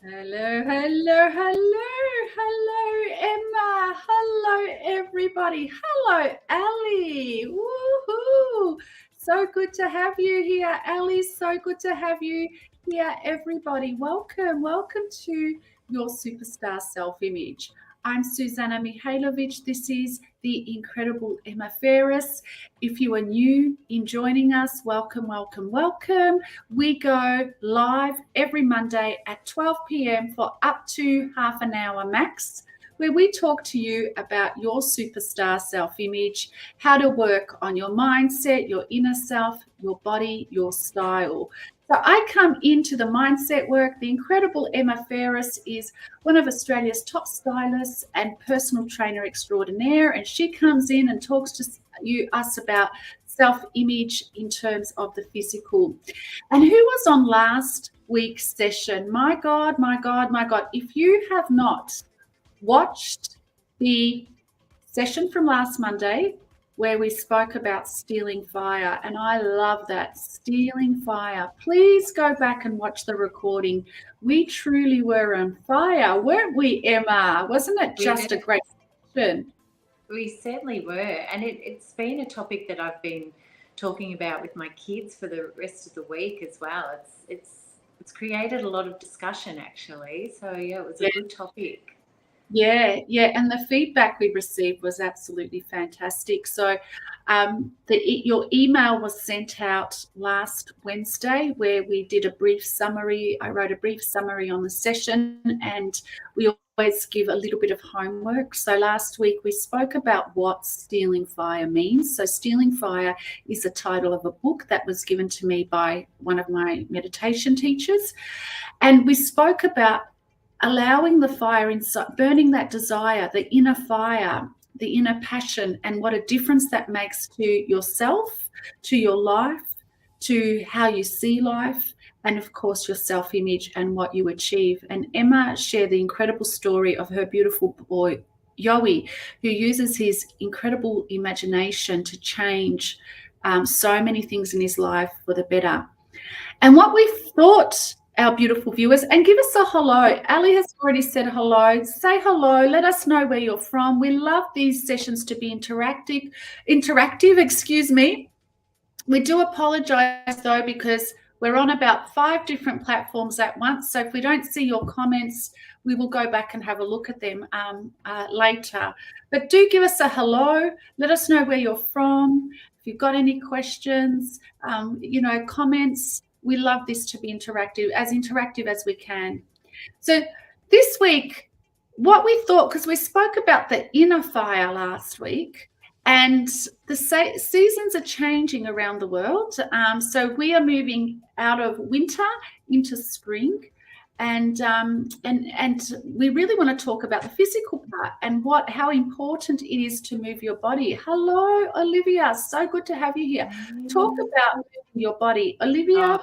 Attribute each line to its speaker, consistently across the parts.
Speaker 1: Hello, hello, hello, hello, Emma. Hello, everybody. Hello, Ali. Woohoo! So good to have you here, Ali. So good to have you here, everybody. Welcome to your superstar self-image. I'm Suzana Mihajlovic. This is the incredible Emma Ferris. If you are new in joining us, welcome. We go live every Monday at 12 p.m. for up to half an hour max, where we talk to you about your superstar self-image, how to work on your mindset, your inner self, your body, your style. So I come into the mindset work. The incredible Emma Ferris is one of Australia's top stylists and personal trainer extraordinaire, and she comes in and talks to us about self-image in terms of the physical. And who was on last week's session? My God. If you have not watched the session from last Monday where we spoke about stealing fire, and I love that, stealing fire. Please go back and watch the recording. We truly were on fire, weren't we, Emma? Wasn't it just a great session?
Speaker 2: We certainly were. And it's been a topic that I've been talking about with my kids for the rest of the week as well. It's created a lot of discussion, actually. So, yeah, it was a good topic.
Speaker 1: Yeah, and the feedback we received was absolutely fantastic. So your email was sent out last Wednesday where we did a brief summary. I wrote a brief summary on the session, and we always give a little bit of homework. So last week we spoke about what stealing fire means. So stealing fire is the title of a book that was given to me by one of my meditation teachers. And we spoke about allowing the fire inside, burning that desire, the inner fire, the inner passion, and what a difference that makes to yourself, to your life, to how you see life, and of course your self-image and what you achieve. And Emma shared the incredible story of her beautiful boy, Yowie, who uses his incredible imagination to change so many things in his life for the better. And what we thought, our beautiful viewers, and give us a hello. Ali has already said hello. Say hello. Let us know where you're from. We love these sessions to be interactive, excuse me. We do apologize though, because we're on about 5 different platforms at once. So if we don't see your comments, we will go back and have a look at them later. But do give us a hello. Let us know where you're from. If you've got any questions, comments. We love this to be interactive as we can. So this week, what we thought, because we spoke about the inner fire last week, and the seasons are changing around the world. So we are moving out of winter into spring, and we really want to talk about the physical part and how important it is to move your body. Hello, Olivia. So good to have you here. Talk about moving your body, Olivia.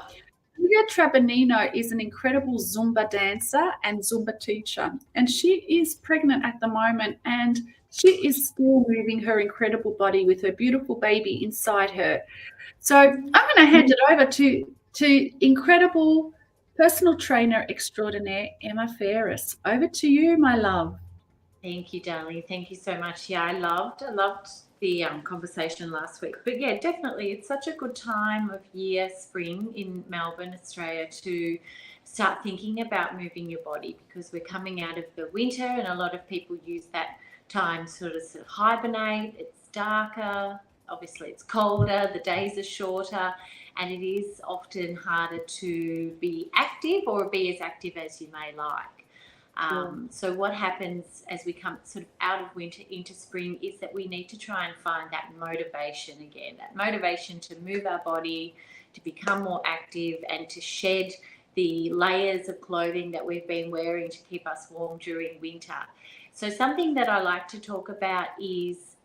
Speaker 1: Olivia Trabanino is an incredible Zumba dancer and Zumba teacher, and she is pregnant at the moment, and she is still moving her incredible body with her beautiful baby inside her. So I'm going to hand it over to incredible personal trainer extraordinaire, Emma Ferris. Over to you, my love.
Speaker 2: Thank you, darling. Thank you so much. Yeah, I loved the conversation last week. But yeah, definitely, it's such a good time of year, spring in Melbourne, Australia, to start thinking about moving your body, because we're coming out of the winter, and a lot of people use that time sort of hibernate. It's darker, obviously it's colder, the days are shorter, and it is often harder to be active or be as active as you may like. So what happens as we come sort of out of winter into spring is that we need to try and find that motivation again, that motivation to move our body, to become more active, and to shed the layers of clothing that we've been wearing to keep us warm during winter. So something that I like to talk about is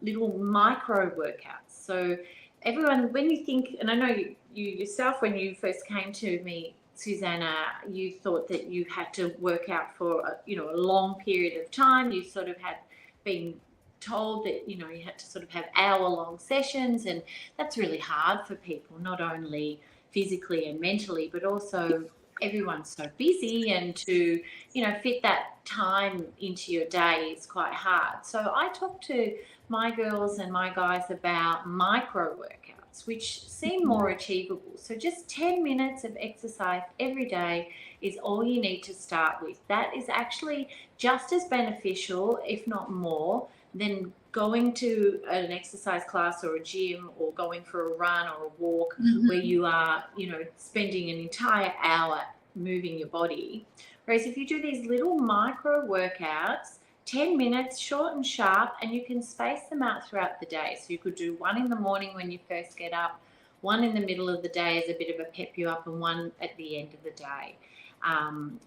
Speaker 2: little micro workouts. So everyone, when you think, and I know you yourself, when you first came to me, Suzana, you thought that you had to work out for a long period of time. You sort of had been told that you had to sort of have hour-long sessions, and that's really hard for people, not only physically and mentally, but also everyone's so busy, and to, fit that time into your day is quite hard. So I talk to my girls and my guys about micro workouts, which seem more achievable. So just 10 minutes of exercise every day is all you need to start with. That is actually just as beneficial, if not more, than going to an exercise class or a gym, or going for a run or a walk, where you are, spending an entire hour moving your body. Whereas if you do these little micro workouts, 10 minutes, short and sharp, and you can space them out throughout the day. So you could do one in the morning when you first get up, one in the middle of the day as a bit of a pep you up, and one at the end of the day.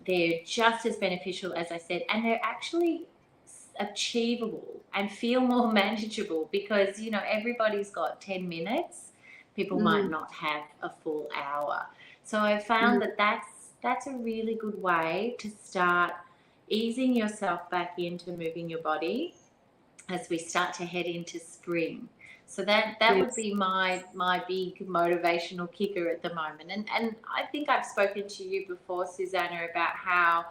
Speaker 2: They're just as beneficial, as I said, and they're actually achievable and feel more manageable, because everybody's got 10 minutes. People might not have a full hour. So I found that that's a really good way to start easing yourself back into moving your body as we start to head into spring. So that would be my big motivational kicker at the moment. And I think I've spoken to you before, Suzana, about how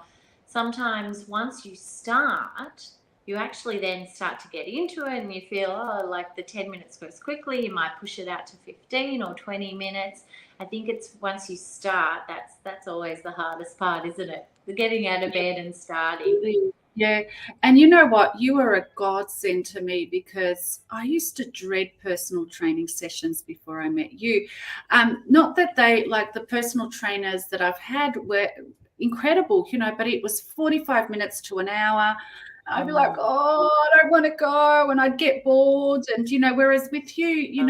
Speaker 2: sometimes once you start, you actually then start to get into it, and you feel, like the 10 minutes goes quickly. You might push it out to 15 or 20 minutes. I think it's once you start, that's always the hardest part, isn't it? The getting out of bed and starting.
Speaker 1: Yeah. And you know what? You are a godsend to me, because I used to dread personal training sessions before I met you. Not that they, like, the personal trainers that I've had were incredible, but it was 45 minutes to an hour. I'd be like, I don't want to go, and I'd get bored. And, whereas with you,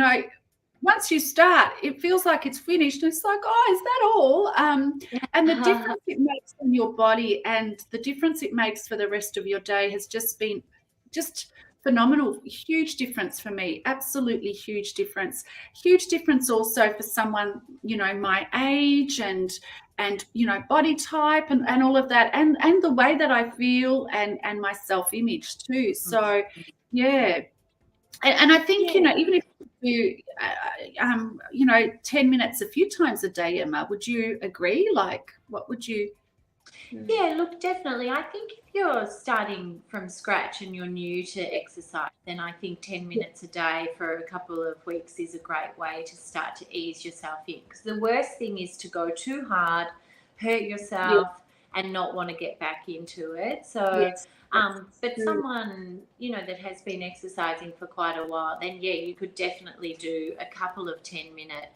Speaker 1: once you start, it feels like it's finished. And it's like, is that all? And the difference it makes in your body, and the difference it makes for the rest of your day, has just been just phenomenal. Huge difference for me. Absolutely huge difference. Huge difference also for someone, my age and body type and all of that, and the way that I feel, and my self-image too. So yeah. And I think, even if you 10 minutes a few times a day, Emma, would you agree? Like, what would you?
Speaker 2: Yeah, look, definitely. I think if you're starting from scratch and you're new to exercise, then I think 10 minutes a day for a couple of weeks is a great way to start to ease yourself in. Because the worst thing is to go too hard, hurt yourself, and not want to get back into it. So, but someone, that has been exercising for quite a while, then you could definitely do a couple of 10-minute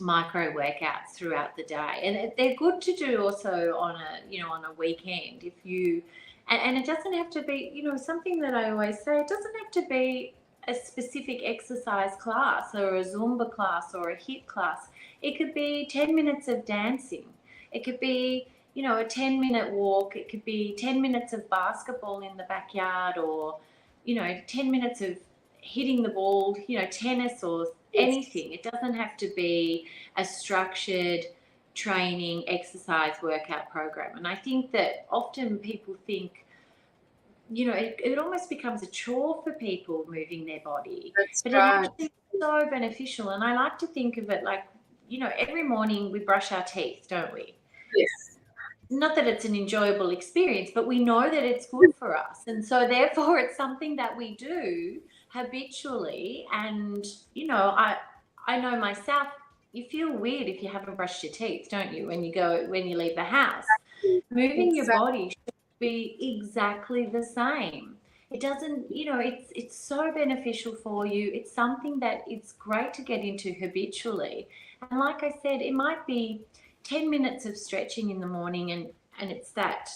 Speaker 2: micro workouts throughout the day, and they're good to do also on a weekend, if you and it doesn't have to be, something that I always say, it doesn't have to be a specific exercise class or a Zumba class or a HIIT class. It could be 10 minutes of dancing. It could be, a 10-minute walk. It could be 10 minutes of basketball in the backyard, or 10 minutes of hitting the ball, tennis or anything. It doesn't have to be a structured training exercise workout program. And I think that often people think, it almost becomes a chore for people moving their body. But it actually is so beneficial. And I like to think of it like, every morning we brush our teeth, don't we?
Speaker 1: Yes.
Speaker 2: Not that it's an enjoyable experience, but we know that it's good for us. And so therefore it's something that we do habitually. And, I know myself, you feel weird if you haven't brushed your teeth, don't you, when you leave the house? Moving your body should be exactly the same. It doesn't, it's so beneficial for you. It's something that it's great to get into habitually. And like I said, it might be 10 minutes of stretching in the morning, and it's that,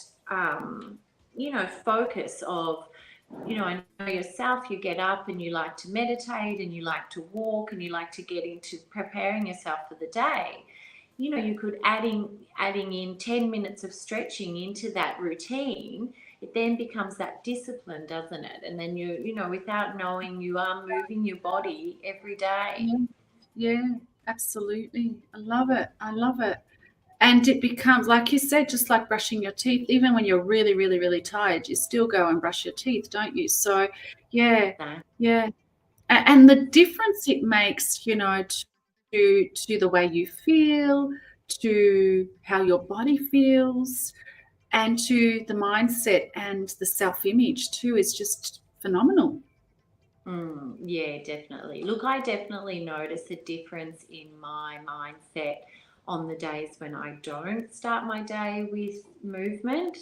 Speaker 2: focus of, I know yourself, you get up and you like to meditate and you like to walk and you like to get into preparing yourself for the day. You could adding in 10 minutes of stretching into that routine. It then becomes that discipline, doesn't it? And then without knowing, you are moving your body every day.
Speaker 1: Yeah, absolutely. I love it. And it becomes, like you said, just like brushing your teeth. Even when you're really, really, really tired, you still go and brush your teeth, don't you? So, yeah. And the difference it makes, to the way you feel, to how your body feels, and to the mindset and the self-image too is just phenomenal.
Speaker 2: Yeah, definitely. Look, I definitely notice a difference in my mindset on the days when I don't start my day with movement.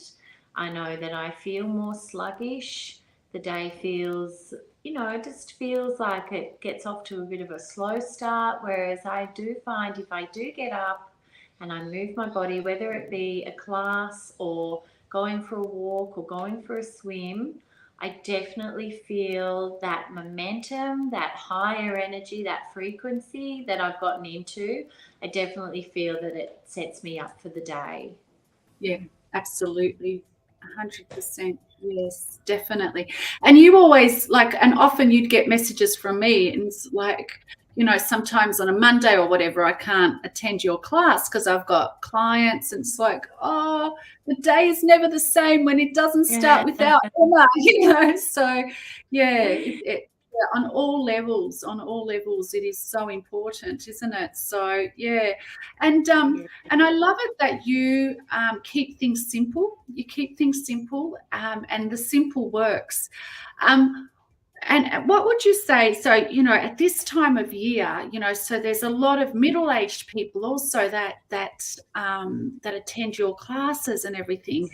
Speaker 2: I know that I feel more sluggish. The day feels, it just feels like it gets off to a bit of a slow start. Whereas I do find if I do get up and I move my body, whether it be a class or going for a walk or going for a swim, I definitely feel that momentum, that higher energy, that frequency that I've gotten into. I definitely feel that it sets me up for the day.
Speaker 1: Yeah, absolutely. 100%. Yes, definitely. And you always and often you'd get messages from me, and it's like, sometimes on a Monday or whatever, I can't attend your class because I've got clients, and it's like, oh, the day is never the same when it doesn't start without Emma, So yeah, yeah, on all levels, it is so important, isn't it? So yeah, and and I love it that you keep things simple. You keep things simple, and the simple works. And what would you say? So, at this time of year, so there's a lot of middle-aged people also that attend your classes and everything.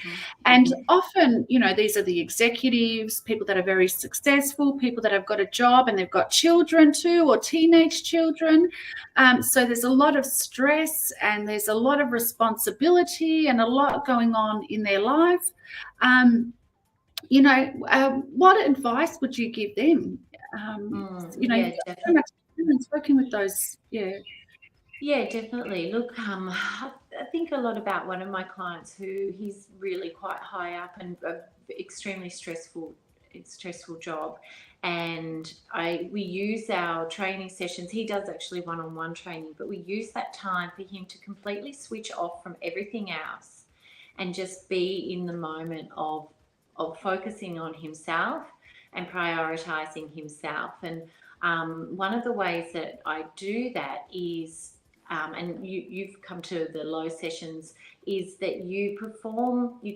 Speaker 1: And often, these are the executives, people that are very successful, people that have got a job and they've got children too, or teenage children. So there's a lot of stress and there's a lot of responsibility and a lot going on in their life. What advice would you give them? You've got so much experience working with those.
Speaker 2: Yeah, definitely. Look, I think a lot about one of my clients who he's really quite high up and extremely stressful job, and we use our training sessions. He does actually one-on-one training, but we use that time for him to completely switch off from everything else and just be in the moment of focusing on himself and prioritizing himself. And one of the ways that I do that is, and you've come to the low sessions, is that you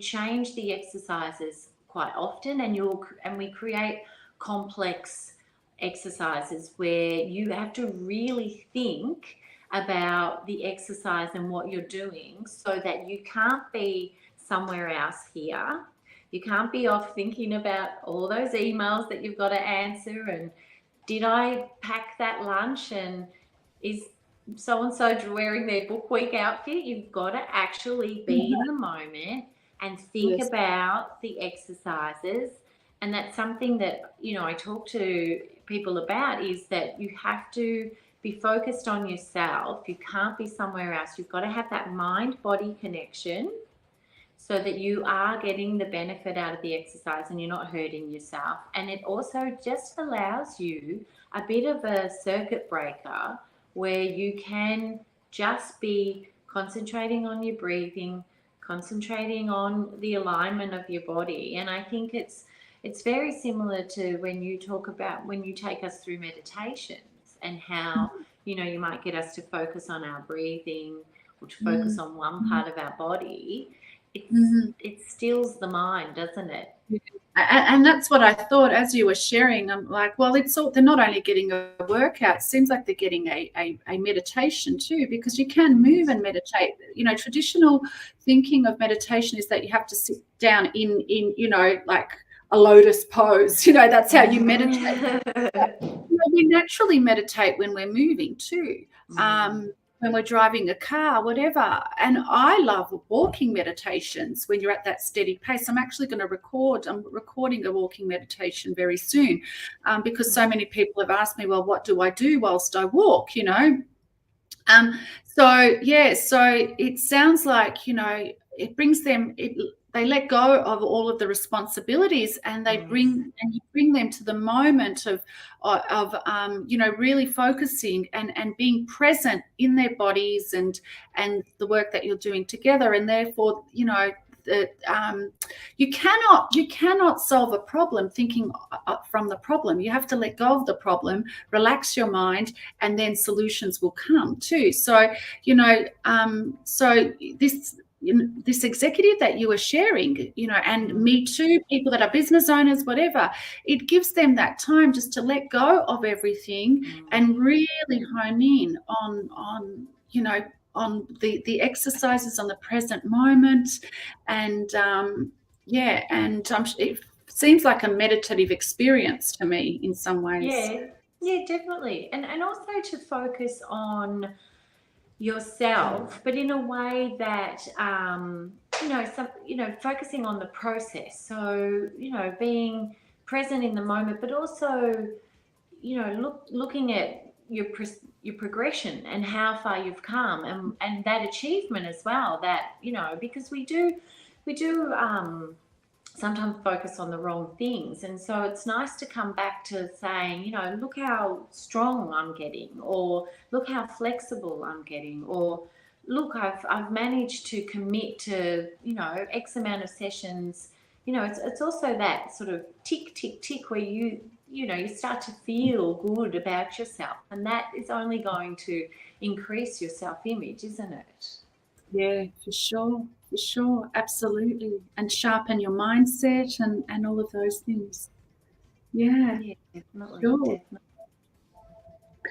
Speaker 2: change the exercises quite often, and we create complex exercises where you have to really think about the exercise and what you're doing, so that you can't be somewhere else here. You can't be off thinking about all those emails that you've got to answer, and did I pack that lunch, and is so and so wearing their book week outfit. You've got to actually be in the moment and think about the exercises. And that's something that, I talk to people about, is that you have to be focused on yourself. You can't be somewhere else. You've got to have that mind-body connection so that you are getting the benefit out of the exercise and you're not hurting yourself. And it also just allows you a bit of a circuit breaker where you can just be concentrating on your breathing, concentrating on the alignment of your body. And I think it's very similar to when you take us through meditations, and how, you might get us to focus on our breathing or to focus on one part of our body. It stills the mind, doesn't it?
Speaker 1: And that's what I thought as you were sharing. I'm like, well, they're not only getting a workout, it seems like they're getting a meditation too, because you can move and meditate. Traditional thinking of meditation is that you have to sit down in like a lotus pose. That's how you meditate. But, we naturally meditate when we're moving too. When we're driving a car, whatever. And I love walking meditations when you're at that steady pace. I'm actually going to I'm recording a walking meditation very soon, because so many people have asked me, well, what do I do whilst I walk, So it sounds like, it brings them, they let go of all of the responsibilities, and you bring them to the moment of really focusing and being present in their bodies and the work that you're doing together. And therefore, you cannot solve a problem thinking from the problem. You have to let go of the problem, relax your mind, and then solutions will come too. So, so this executive that you were sharing, and me too, people that are business owners, whatever, it gives them that time just to let go of everything and really hone in on the exercises, on the present moment. And it seems like a meditative experience to me in some ways.
Speaker 2: Yeah, definitely. And also to focus on yourself, but in a way that focusing on the process. So being present in the moment, but also looking at your progression and how far you've come, and that achievement as well. That because we do sometimes focus on the wrong things, and so it's nice to come back to saying, look how strong I'm getting, or look how flexible I'm getting, or look, I've managed to commit to X amount of sessions. It's also that sort of tick tick tick where you start to feel good about yourself, and that is only going to increase your self-image, isn't it?
Speaker 1: Yeah, for sure, absolutely. And sharpen your mindset and all of those things. Yeah,
Speaker 2: definitely,
Speaker 1: sure.
Speaker 2: definitely.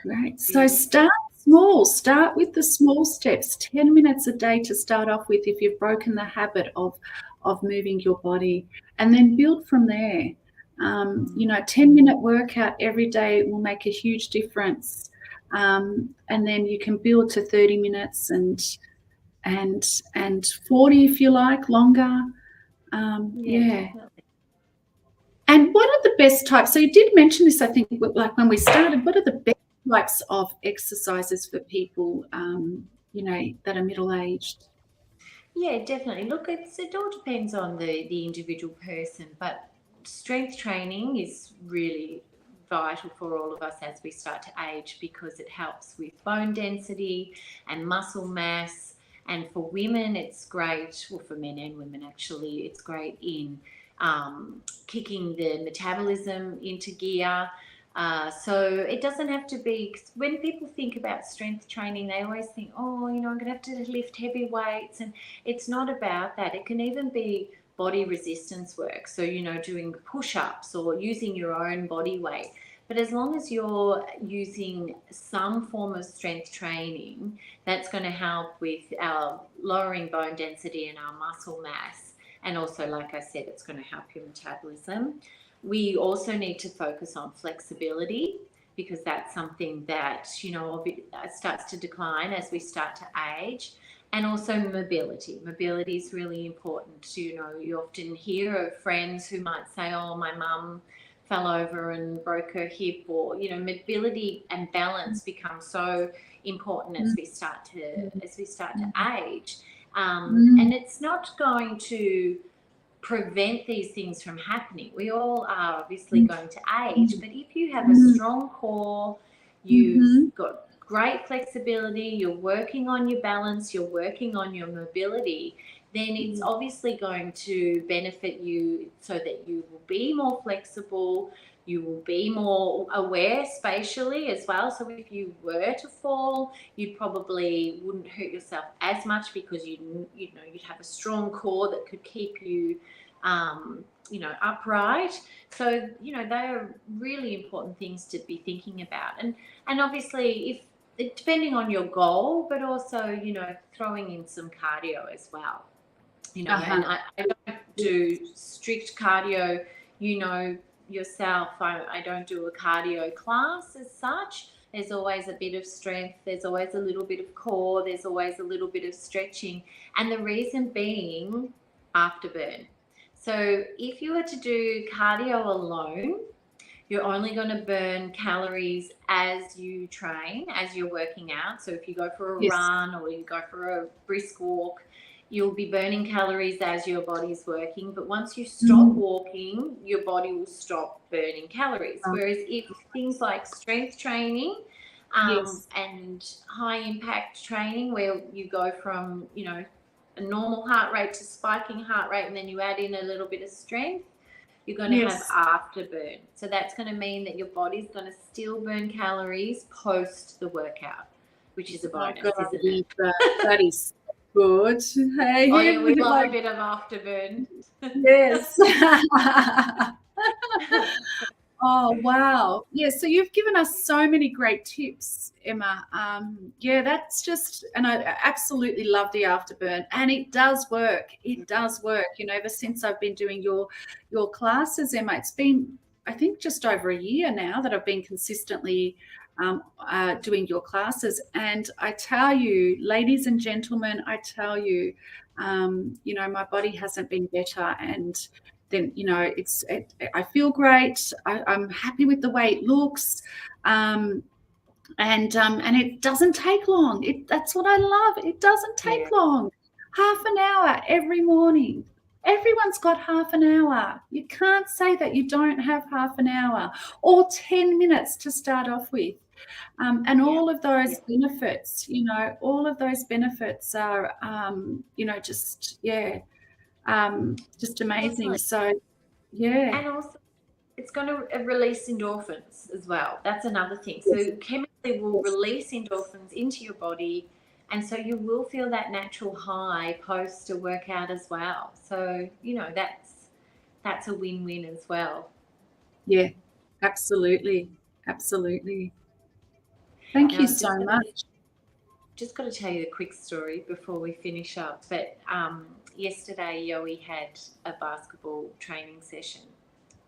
Speaker 1: Great. So start small. Start with the small steps. 10 minutes a day to start off with if you've broken the habit of moving your body, and then build from there. 10-minute workout every day will make a huge difference. And then you can build to 30 minutes and 40 if you like, longer.
Speaker 2: Definitely.
Speaker 1: And what are the best types? So you did mention this, I think, like when we started. What are the best types of exercises for people, that are middle-aged?
Speaker 2: Yeah, definitely. Look, it all depends on the individual person, but strength training is really vital for all of us as we start to age, because it helps with bone density and muscle mass. And for women, it's great, well, for men and women actually, it's great in kicking the metabolism into gear. So it doesn't have to be, when people think about strength training, they always think, oh, I'm going to have to lift heavy weights. And it's not about that. It can even be body resistance work. So, doing push-ups or using your own body weight. But as long as you're using some form of strength training, that's going to help with our lowering bone density and our muscle mass. And also, like I said, it's going to help your metabolism. We also need to focus on flexibility, because that's something that, starts to decline as we start to age. And also mobility. Mobility is really important. You often hear of friends who might say, oh, my mum fell over and broke her hip, or, mobility and balance become so important as we start to age. And it's not going to prevent these things from happening. We all are obviously going to age, but if you have a strong core, you've got great flexibility, you're working on your balance, you're working on your mobility, then it's obviously going to benefit you, so that you will be more flexible, you will be more aware spatially as well. So if you were to fall, you probably wouldn't hurt yourself as much, because you'd have a strong core that could keep you upright. So they are really important things to be thinking about. And obviously, if depending on your goal, but also throwing in some cardio as well. And I don't do strict cardio, yourself. I don't do a cardio class as such. There's always a bit of strength, there's always a little bit of core, there's always a little bit of stretching, and the reason being afterburn. So if you were to do cardio alone, you're only going to burn calories as you train, as you're working out. So if you go for a run or you go for a brisk walk, you'll be burning calories as your body's working. But once you stop walking, your body will stop burning calories. Whereas if things like strength training and high impact training, where you go from, a normal heart rate to spiking heart rate, and then you add in a little bit of strength, you're going to have afterburn. So that's going to mean that your body's going to still burn calories post the workout, which is a bonus, isn't it?
Speaker 1: That is good. Hey,
Speaker 2: oh, yeah, we love a bit of afterburn.
Speaker 1: Yes. Oh, wow. Yeah, so you've given us so many great tips, Emma. Yeah, that's just, and I absolutely love the afterburn, and it does work. It does work. You know, ever since I've been doing your classes, Emma, it's been, I think, just over a year now that I've been consistently doing your classes. And I tell you, ladies and gentlemen, I tell you, you know, my body hasn't been better, and then, you know, I feel great. I'm happy with the way it looks. And it doesn't take long. That's what I love. It doesn't take long. Half an hour every morning. Everyone's got half an hour. You can't say that you don't have half an hour or 10 minutes to start off with. And all of those benefits, you know, all of those benefits are, you know, just amazing. So, yeah.
Speaker 2: And also, it's going to release endorphins as well. That's another thing. So chemically will release endorphins into your body, and so you will feel that natural high post a workout as well. So, you know, that's a win-win as well.
Speaker 1: Yeah, absolutely. Absolutely. Thank you so much.
Speaker 2: Just got to tell you a quick story before we finish up. But yesterday, Yowie had a basketball training session,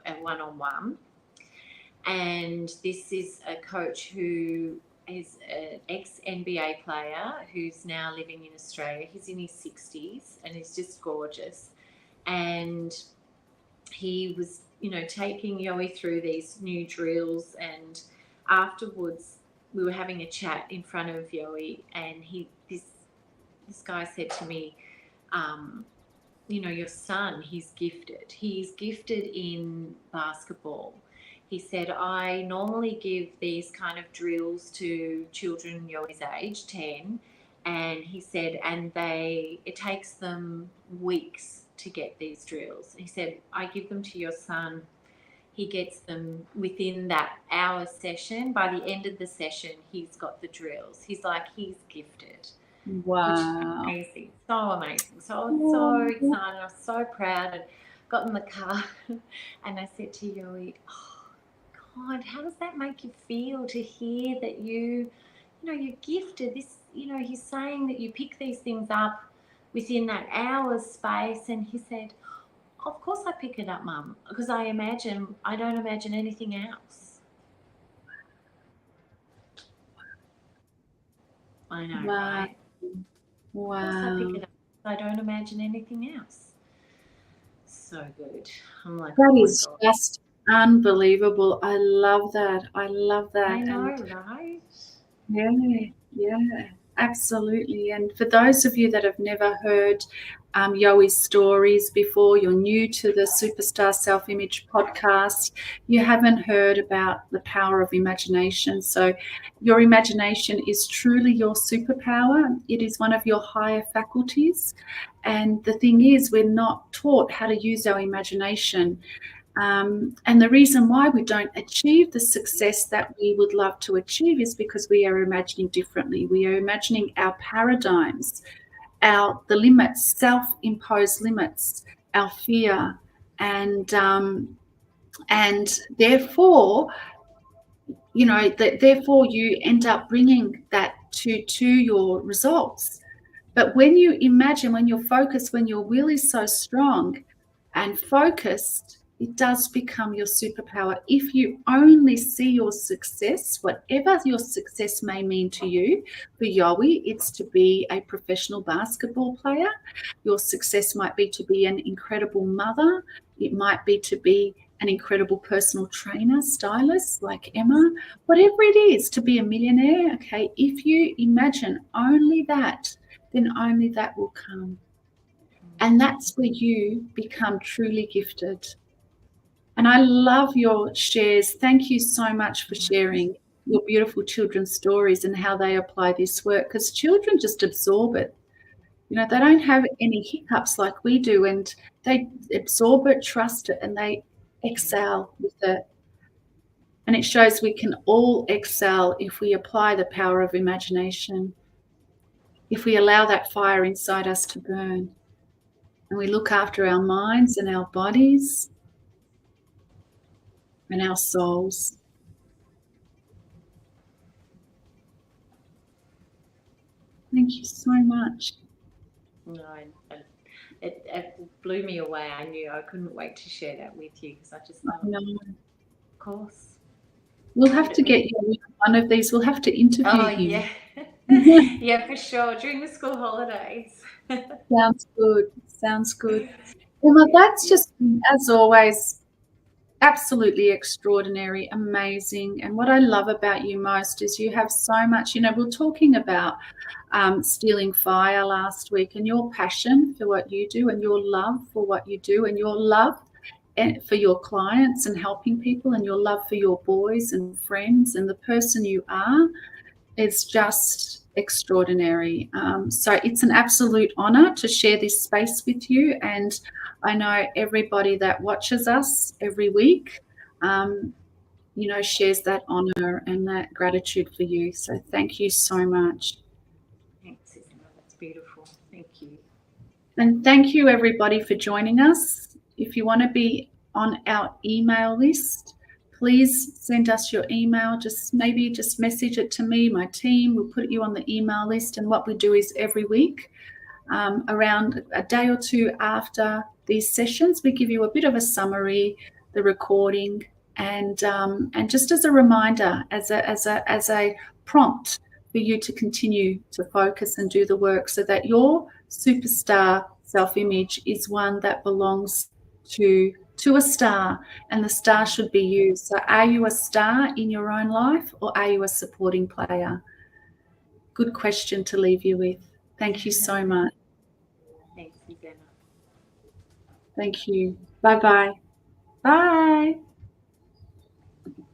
Speaker 2: a one-on-one. And this is a coach who is an ex-NBA player who's now living in Australia. He's in his 60s and he's just gorgeous. And he was, you know, taking Yowie through these new drills, and afterwards we were having a chat in front of Yowie, and this guy said to me, you know, your son, he's gifted in basketball. He said, I normally give these kind of drills to children Yoey's age, 10, and he said, and it takes them weeks to get these drills. He said, I give them to your son. He gets them within that hour session. By the end of the session, he's got the drills. He's like, he's gifted.
Speaker 1: Wow.
Speaker 2: Which is amazing. So amazing. So I was so excited. I was so proud, and got in the car and I said to Yoey, oh, God, how does that make you feel to hear that you know, you're gifted? This, you know, he's saying that you pick these things up within that hour's space. And he said, of course I pick it up, Mum, because I don't imagine anything else. I know, right?
Speaker 1: Wow.
Speaker 2: Of course I pick it up. I don't imagine anything else. So good. I'm like,
Speaker 1: that is just unbelievable. I love that. I
Speaker 2: know, right?
Speaker 1: Yeah, absolutely. And for those of you that have never heard Yoey's stories before, you're new to the Superstar Self-Image podcast, you haven't heard about the power of imagination. So your imagination is truly your superpower. It is one of your higher faculties. And the thing is, we're not taught how to use our imagination. And the reason why we don't achieve the success that we would love to achieve is because we are imagining differently. We are imagining our paradigms, the limits, self-imposed limits, our fear, and therefore, you know, therefore you end up bringing that to your results. But when you imagine, when you're focused, when your will is so strong and focused, it does become your superpower. If you only see your success, whatever your success may mean to you, for Yoey, it's to be a professional basketball player. Your success might be to be an incredible mother. It might be to be an incredible personal trainer, stylist like Emma, whatever it is, to be a millionaire. Okay, if you imagine only that, then only that will come. And that's where you become truly gifted. And I love your shares. Thank you so much for sharing your beautiful children's stories and how they apply this work, because children just absorb it. You know, they don't have any hiccups like we do, and they absorb it, trust it, and they excel with it. And it shows we can all excel if we apply the power of imagination, if we allow that fire inside us to burn, and we look after our minds and our bodies and our souls. Thank you so much.
Speaker 2: No, it blew me away. I knew I couldn't wait to share that with you because I just thought, of course.
Speaker 1: We'll have to get you one of these. We'll have to interview him.
Speaker 2: Yeah. Yeah, for sure. During the school holidays.
Speaker 1: Sounds good. Sounds good. Emma, that's just, as always, absolutely extraordinary, amazing. And what I love about you most is you have so much, you know, we were talking about stealing fire last week, and your passion for what you do and your love for what you do and your love for your clients and helping people and your love for your boys and friends and the person you are is just extraordinary. So it's an absolute honour to share this space with you, and I know everybody that watches us every week, you know, shares that honour and that gratitude for you. So thank you so much.
Speaker 2: Thanks, Suzana. That's beautiful. Thank you.
Speaker 1: And thank you, everybody, for joining us. If you want to be on our email list, please send us your email. Just message it to me, my team. We'll put you on the email list. And what we do is every week, around a day or two after these sessions, we give you a bit of a summary, the recording, and just as a reminder, as a prompt for you to continue to focus and do the work, so that your superstar self-image is one that belongs to a star, and the star should be you. So are you a star in your own life, or are you a supporting player? Good question to leave you with. Thank you so much.
Speaker 2: Thanks, Suzana.
Speaker 1: Thank you. Bye-bye. Bye.